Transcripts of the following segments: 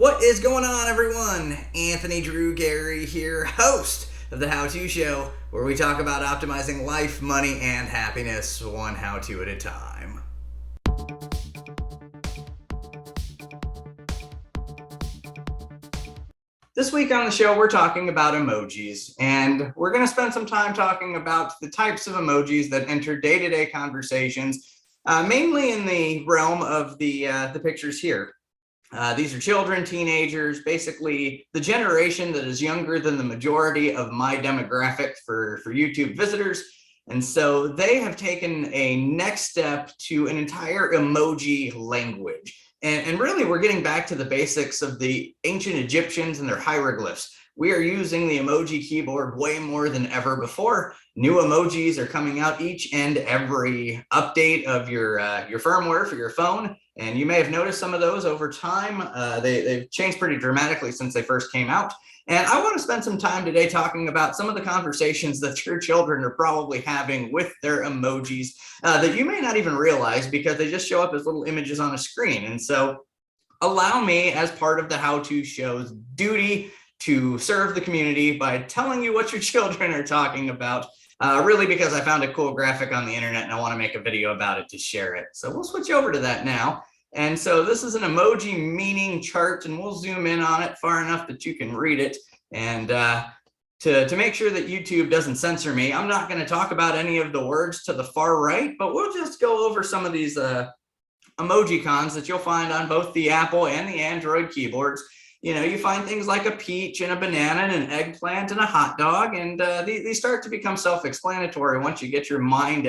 What is going on, everyone? Anthony Drew Gary here, host of the How To Show, where we talk about optimizing life, money, and happiness one how-to at a time. This week on the show, we're talking about emojis, and we're going to spend some time talking about the types of emojis that enter day-to-day conversations, mainly in the realm of the pictures here. These are children, teenagers, basically the generation that is younger than the majority of my demographic for YouTube visitors. And so they have taken a next step to an entire emoji language. And really, we're getting back to the basics of the ancient Egyptians and their hieroglyphs. We are using the emoji keyboard way more than ever before. New emojis are coming out each and every update of your firmware for your phone. And you may have noticed some of those over time. They've changed pretty dramatically since they first came out. And I want to spend some time today talking about some of the conversations that your children are probably having with their emojis that you may not even realize because they just show up as little images on a screen. And so allow me, as part of the How To Show's duty, to serve the community by telling you what your children are talking about, really because I found a cool graphic on the internet and I want to make a video about it to share it. So we'll switch over to that now. And so this is an emoji meaning chart, and we'll zoom in on it far enough that you can read it. And to make sure that YouTube doesn't censor me, I'm not going to talk about any of the words to the far right, but we'll just go over some of these emoji cons that you'll find on both the Apple and the Android keyboards. You know, you find things like a peach and a banana and an eggplant and a hot dog, and these start to become self-explanatory once you get your mind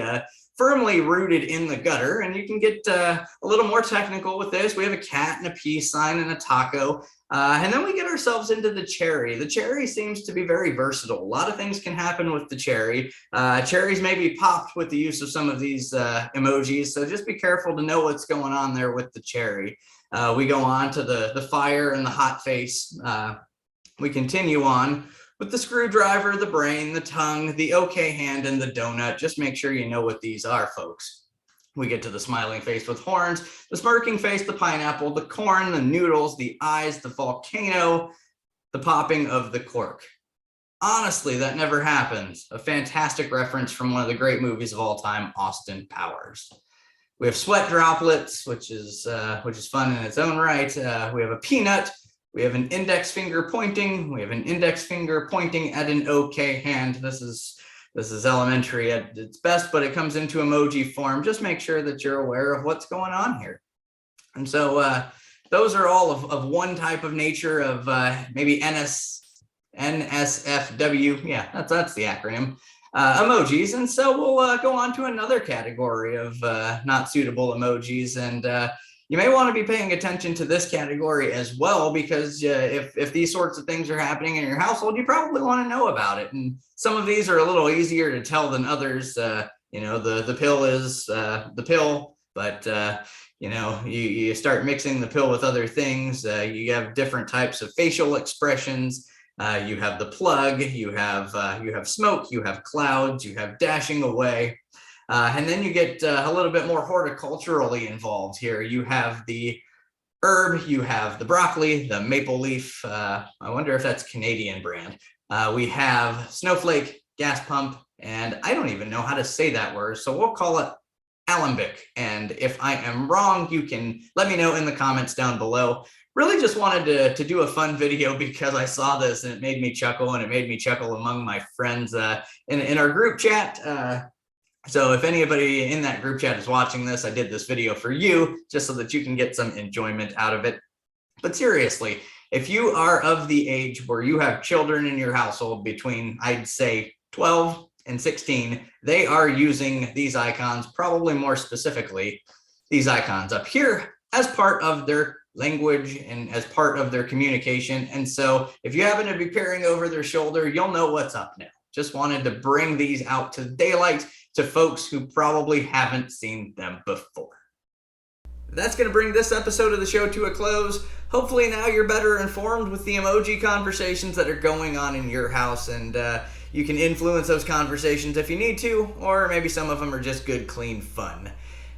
firmly rooted in the gutter. And you can get a little more technical with this. We have a cat and a peace sign and a taco. And then we get ourselves into the cherry. The cherry seems to be very versatile. A lot of things can happen with the cherry. Cherries may be popped with the use of some of these emojis, so just be careful to know what's going on there with the cherry. We go on to the fire and the hot face. We continue on with the screwdriver, the brain, the tongue, the okay hand, and the donut. Just make sure you know what these are, folks. We get to the smiling face with horns, the smirking face, the pineapple, the corn, the noodles, the eyes, the volcano, the popping of the cork. Honestly, that never happens. A fantastic reference from one of the great movies of all time, Austin Powers. We have sweat droplets, which is fun in its own right. We have a peanut. We have an index finger pointing. We have an index finger pointing at an okay hand. This is elementary at its best, but it comes into emoji form. Just make sure that you're aware of what's going on here. And so those are all of one type of nature of maybe NSFW. Yeah, that's the acronym. Emojis. And so we'll go on to another category of not suitable emojis. And you may want to be paying attention to this category as well, because if these sorts of things are happening in your household, you probably want to know about it. And some of these are a little easier to tell than others. You know, the pill is the pill, but you know, you start mixing the pill with other things. You have different types of facial expressions. You have the plug, you have smoke, you have clouds, you have dashing away. And then you get a little bit more horticulturally involved here. You have the herb, you have the broccoli, the maple leaf. I wonder if that's Canadian brand. We have snowflake, gas pump, and I don't even know how to say that word, so we'll call it alembic. And if I am wrong, you can let me know in the comments down below. Really just wanted to do a fun video because I saw this and it made me chuckle, and it made me chuckle among my friends in our group chat. So if anybody in that group chat is watching this, I did this video for you just so that you can get some enjoyment out of it. But seriously, if you are of the age where you have children in your household between, I'd say, 12 and 16, they are using these icons, probably more specifically, these icons up here as part of their language and as part of their communication. And so if you happen to be peering over their shoulder, you'll know what's up now. Just wanted to bring these out to daylight to folks who probably haven't seen them before. That's going to bring this episode of the show to a close. Hopefully now you're better informed with the emoji conversations that are going on in your house, and you can influence those conversations if you need to, or maybe some of them are just good, clean fun.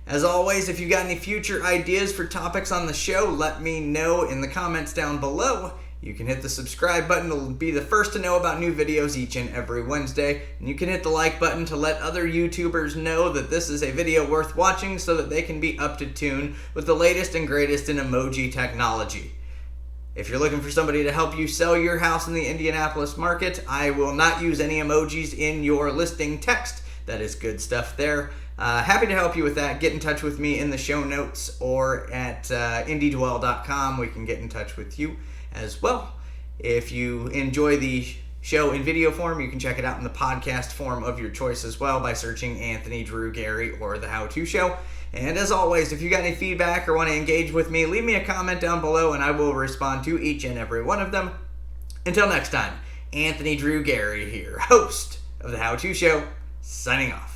As always, if you got any future ideas for topics on the show, let me know in the comments down below. You can hit the subscribe button to be the first to know about new videos each and every Wednesday. And you can hit the like button to let other YouTubers know that this is a video worth watching so that they can be up to tune with the latest and greatest in emoji technology. If you're looking for somebody to help you sell your house in the Indianapolis market, I will not use any emojis in your listing text. That is good stuff there. Happy to help you with that. Get in touch with me in the show notes or at indiedwell.com. We can get in touch with you as well. If you enjoy the show in video form, you can check it out in the podcast form of your choice as well by searching Anthony, Drew, Gary, or The How To Show. And as always, if you got any feedback or want to engage with me, leave me a comment down below and I will respond to each and every one of them. Until next time, Anthony, Drew, Gary here, host of The How To Show, signing off.